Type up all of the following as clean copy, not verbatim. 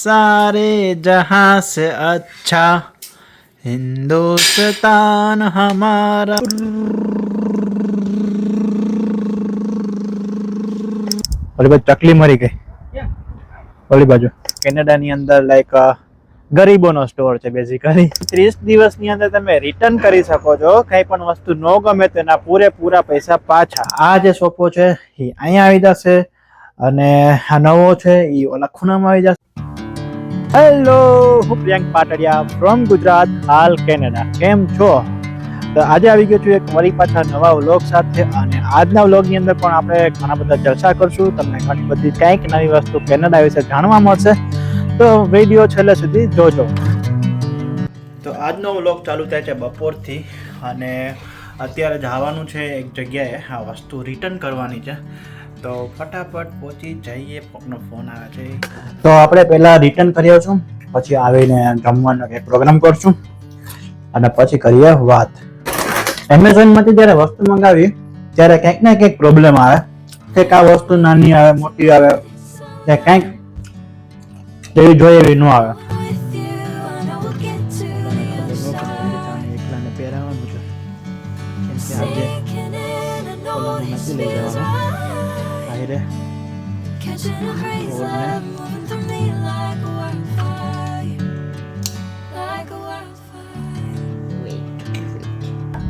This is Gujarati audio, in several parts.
सारे जहां से अच्छा हिंदुस्तान हमारा। ઓલી બાજુ ચકલી મરી ગઈ. ઓલી બાજુ કેનેડાની અંદર લાઈક ગરીબોનો સ્ટોર છે બેઝિકલી. 30 દિવસની અંદર તમે રિટર્ન કરી શકો છો. કઈ પણ વસ્તુ ન ગમે તેના પૂરેપૂરા પૈસા પાછા. આ જે સોફો છે એ અહીંયા આવી જશે અને આ નવો છે એ ઓલા ખૂણામાં આવી જશે. હેલો, હું પ્રિયંક પાટડિયા ફ્રોમ ગુજરાત, હાલ કેનેડા. કેમ છો? તો આજે આવી ગયો છું એક વળી પાછા નવા વ્લોગ સાથે. અને આજના વ્લોગની અંદર પણ આપણે ઘણા બધા ચર્ચા કરશું. તમને ઘણી બધી કંઈક નવી વસ્તુ કેનેડા વિશે જાણવા મળશે, તો વિડીયો છેલ્લે સુધી જોજો. તો આજનો વ્લોગ ચાલુ થાય છે બપોરથી અને અત્યારે જવાનું છે એક જગ્યાએ. આ વસ્તુ રિટર્ન કરવાની છે, તો ફટાફટ પહોંચી જઈએ. પગનો ફોન આવે છે, તો આપણે પહેલા રિટર્ન કરી આવશું, પછી આવીને જમવાનો એક પ્રોગ્રામ કરશું અને પછી કરીએ વાત. એમેઝોનમાંથી જ્યારે વસ્તુ મંગાવી ત્યારે કંઈક ને કંઈક પ્રોબ્લેમ આવે, કંઈક આ વસ્તુ નાની આવે, મોટી આવે, કંઈક જેવી જોઈએ એવી ન આવે. એકલાને પહેરાવાનું છે કેમ કે આજે કોલાને નથી લઈ જવાનું.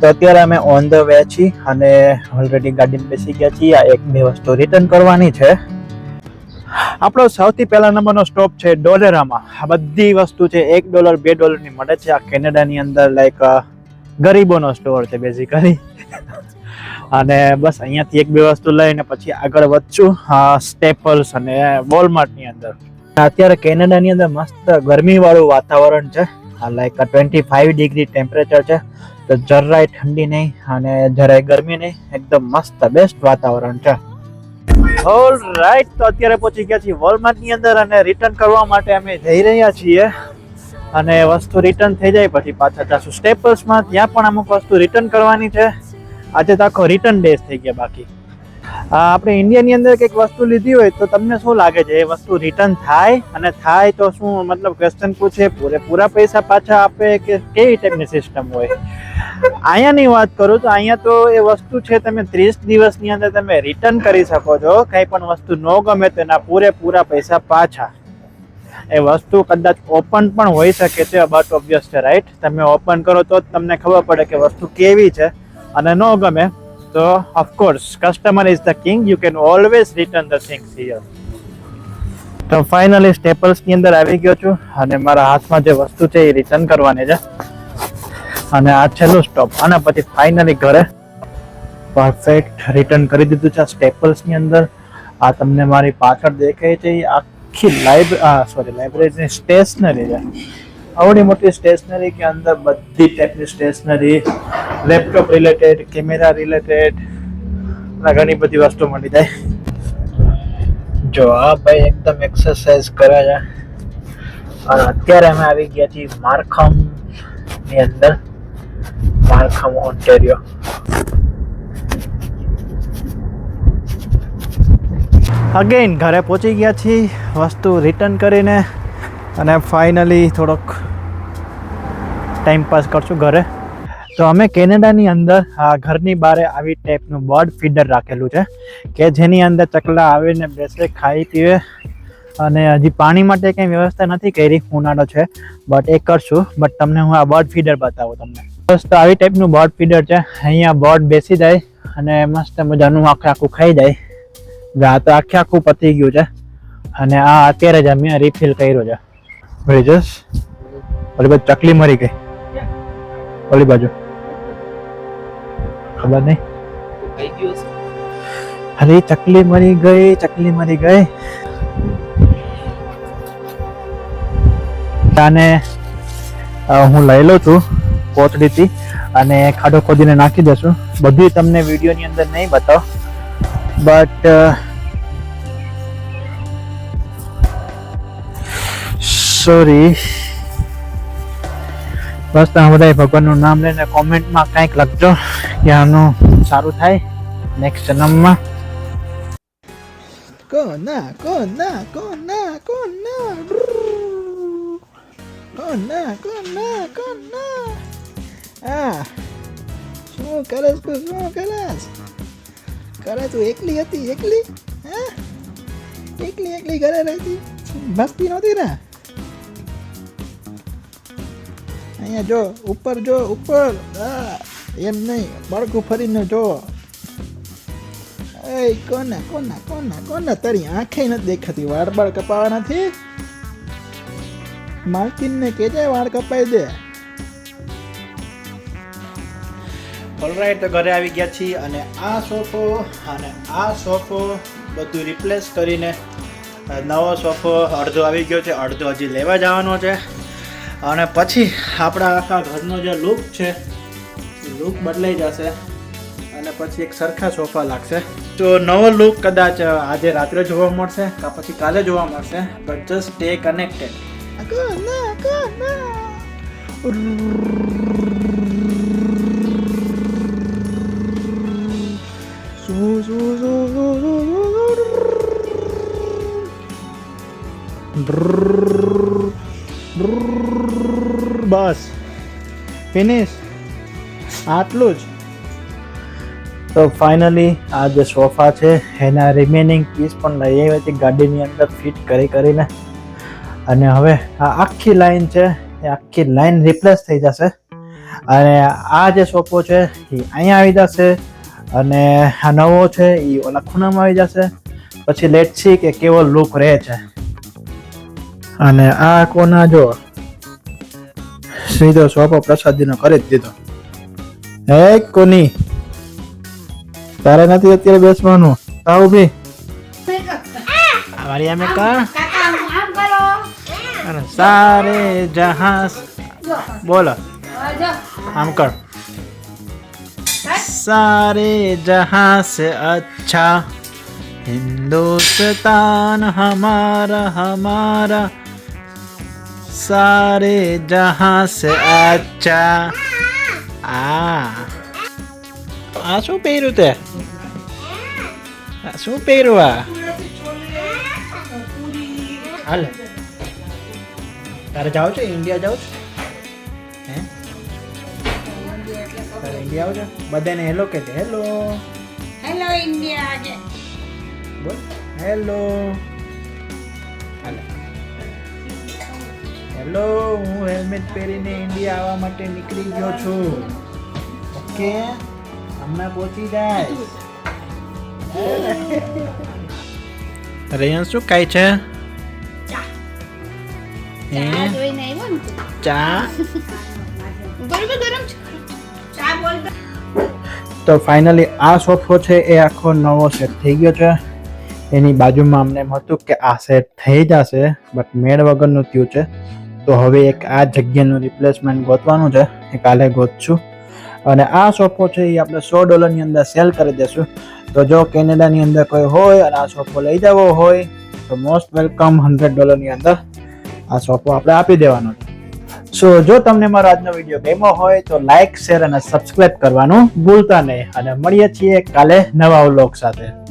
તો અત્યારે અમે ઓન ધ વે છીએ અને ઓલરેડી ગાડીમાં બેસી ગયા છીએ. આ એક બે વસ્તુ રિટર્ન કરવાની છે. આપણો સૌથી પહેલા નંબરનો સ્ટોપ છે ડોલેરામાં. આ બધી વસ્તુ છે $1 $2 ની મળે છે. આ કેનેડાની અંદર લાઈક ગરીબોનો સ્ટોર છે બેઝિકલી. અને બસ અહીંયાથી એક બે વસ્તુ લઈને પછી આગળ વધશું સ્ટેપલ્સ અને વોલમાર્ટની અંદર. અત્યારે કેનેડાની અંદર મસ્ત ગરમીવાળું વાતાવરણ છે. લાઈક 25 ડિગ્રી ટેમ્પરેચર છે, તો જરાય ઠંડી નહીં અને જરાય ગરમી નહીં, એકદમ મસ્ત બેસ્ટ વાતાવરણ છે. ઓલ રાઈટ, તો અત્યારે પહોંચી ગયા છીએ વોલમાર્ટની અંદર અને રિટર્ન કરવા માટે અમે જઈ રહ્યા છીએ. અને વસ્તુ રિટર્ન થઈ જાય પછી પાછા જશું સ્ટેપલ્સમાં. ત્યાં પણ અમુક વસ્તુ રિટર્ન કરવાની છે. આજે તો આખો રિટર્ન ડેઝ થઈ ગયા. બાકી આપણે ઇન્ડિયાની અંદર કંઈક વસ્તુ લીધી હોય તો તમને શું લાગે છે, એ વસ્તુ રિટર્ન થાય? અને થાય તો શું મતલબ ક્વેશ્ચન પૂછે, પૂરેપૂરા પૈસા પાછા આપે કે કેવી ટાઈપની સિસ્ટમ હોય? અહીંયાની વાત કરું તો અહીંયા તો એ વસ્તુ છે તમે 30 દિવસની અંદર તમે રિટર્ન કરી શકો છો. કંઈ પણ વસ્તુ ન ગમે તેના પૂરેપૂરા પૈસા પાછા. એ વસ્તુ કદાચ ઓપન પણ હોઈ શકે છે, બટ ઓબ્વિયસ છે રાઈટ. તમે ઓપન કરો તો જ તમને ખબર પડે કે વસ્તુ કેવી છે. અને ન ગમે તો of course customer is the king, you can always return the things here. તો ફાઇનલી સ્ટેપલ્સની અંદર આવી ગયો છું અને મારા હાથમાં જે વસ્તુ છે એ રિટર્ન કરવાની છે. અને આ છેલ્લું સ્ટોપ, અને પછી ફાઇનલી ઘરે. પરફેક્ટ રિટર્ન કરી દીધું છે સ્ટેપલ્સની અંદર. આ તમને મારી પાછળ દેખાય છે એ આખી લાઇબ્રેરીની સ્ટેશનરી છે. આવડી મોટી સ્ટેશનરી કે અંદર બધી ટાઈપની stationery, laptop related, camera related ઘણી બધી વસ્તુ મળી જાય. જો આ ભાઈ એકદમ એક્સરસાઇઝ કરે છે. અને અત્યારે અમે આવી ગયા છીએ માર્ખમ ની અંદર, માર્ખમ ઓન્ટેરિયો. અગેન ઘરે પહોંચી ગયા છીએ વસ્તુ રિટર્ન કરીને. અને ફાઇનલી થોડોક ટાઈમ પાસ કરશું ઘરે. તો અમે કેનેડાની અંદર આ ઘરની બહાર આવી ટાઈપનું બર્ડ ફીડર રાખેલું છે કે જેની અંદર ચકલા આવીને બેસે, ખાઈ પીવે. અને હજી પાણી માટે કંઈ વ્યવસ્થા નથી કરી, ઉનાળો છે, બટ એ કરશું. બટ તમને હું આ બર્ડ ફીડર બતાવું તમને. બસ તો આવી ટાઈપનું બર્ડ ફીડર છે. અહીંયા બર્ડ બેસી જાય અને મસ્ત મજાનું આખું ખાઈ જાય. આ તો આખું પતી ગયું છે અને આ અત્યારે જ અમે રિફિલ કર્યું છે. ઓલી બાજુ ચકલી મરી ગઈ. ઓલી બાજુ ખબર નહીં. અરે ચકલી મરી ગઈ, ચકલી મરી ગઈ. આને હું લઈ લઉં છું કોથળીથી અને ખાડો ખોદીને નાખી દઈશું. બધું તમને વિડીયોની અંદર નહીં બતાવ, બટ સોરી. બસ તમે બધા ભગવાનનું નામ લઈને કોમેન્ટમાં કંઈક લખજો કે આનું સારું થાય નેક્સ્ટ જન્મમાં. કોના કોના કોના કોના કોણ ના હા શું કરસ તું કરે તું એકલી હતી હા એકલી ઘરે રહેતી મસ્તી નહોતી ને અહીંયા જો ઉપર હા એમ નહીં બાળકું ફરીને જો એ કોના તારી આંખે નથી દેખાતી વાળ કપાવા નથી માલકીનને કહેજે વાળ કપાઈ દે ઓલરાઈટ તો ઘરે આવી ગયા છીએ અને આ સોફો અને આ સોફો બધું રિપ્લેસ કરીને નવો સોફો અડધો આવી ગયો છે અડધો હજી લેવા જવાનો છે અને પછી આપણા આખા ઘરનો જે લુક છે લુક બદલાઈ જશે અને પછી એક સરખા સોફા લાગશે તો નવો લુક કદાચ આજે રાત્રે જોવા મળશે કે પછી કાલે જોવા મળશે but just stay connected bus finish આટલું જ તો ફાઇનલી આ જે સોફા છે એના રિમેનિંગ પીસ પણ લઈ આવી હતી ગાડીની અંદર ફિટ કરીને અને હવે આ આખી લાઈન છે એ આખી લાઈન રિપ્લેસ થઈ જશે અને આ જે સોફો છે એ અહીંયા આવી જશે અને આ નવો છે એ ઓલા ખૂણામાં આવી જશે પછી લેટ સી કે કેવો લુક રહે છે અને આ કોના જો સીધો સોફો પ્રસાદીનો કરી જ દીધો હે કોની તારે નથી અત્યારે બેસવાનું આવ ભી અમારી અમે કણ સારે જહાં બોલો આમ કર सारे जहां से अच्छा हिंदुस्तान हमारा सारे जहां से अच्छा આ શું પહેર્યું તે શું પહેર્યું હાલે તારે જાવ છે ઇન્ડિયા જાવ છે હે તારે ઇન્ડિયા આવો છો બધાને હેલો કે હેલો ઇન્ડિયા બોલ હેલો હાલે હેલો હું હેલ્મેટ પહેરીને ઇન્ડિયા આવવા માટે નીકળી ગયો છું ઓકે હમણાં પહોંચી જાય રેયન શું ખાય છે ચા તો ફાઇનલી આ સોફો છે એ આખો નવો સેટ થઈ ગયો છે એની બાજુમાં અમને એમ હતું કે આ સેટ થઈ જશે બટ મેળ વગરનું થયું છે તો હવે એક આ જગ્યાનું રિપ્લેસમેન્ટ ગોતવાનું છે એ કાલે ગોતશું અને આ સોફો છે એ આપણે $100 ની અંદર સેલ કરી દેશું તો જો કેનેડાની અંદર કોઈ હોય અને આ સોફો લઈ જવો હોય તો મોસ્ટ વેલકમ $100 ની અંદર આ સોફો આપણે આપી દેવાનો છે સો જો તમને મારો આજનો વિડીયો ગમ્યો હોય તો લાઈક શેર અને સબસ્ક્રાઇબ કરવાનું ભૂલતા નહીં અને મળીએ છીએ કાલે નવા વ્લોગ સાથે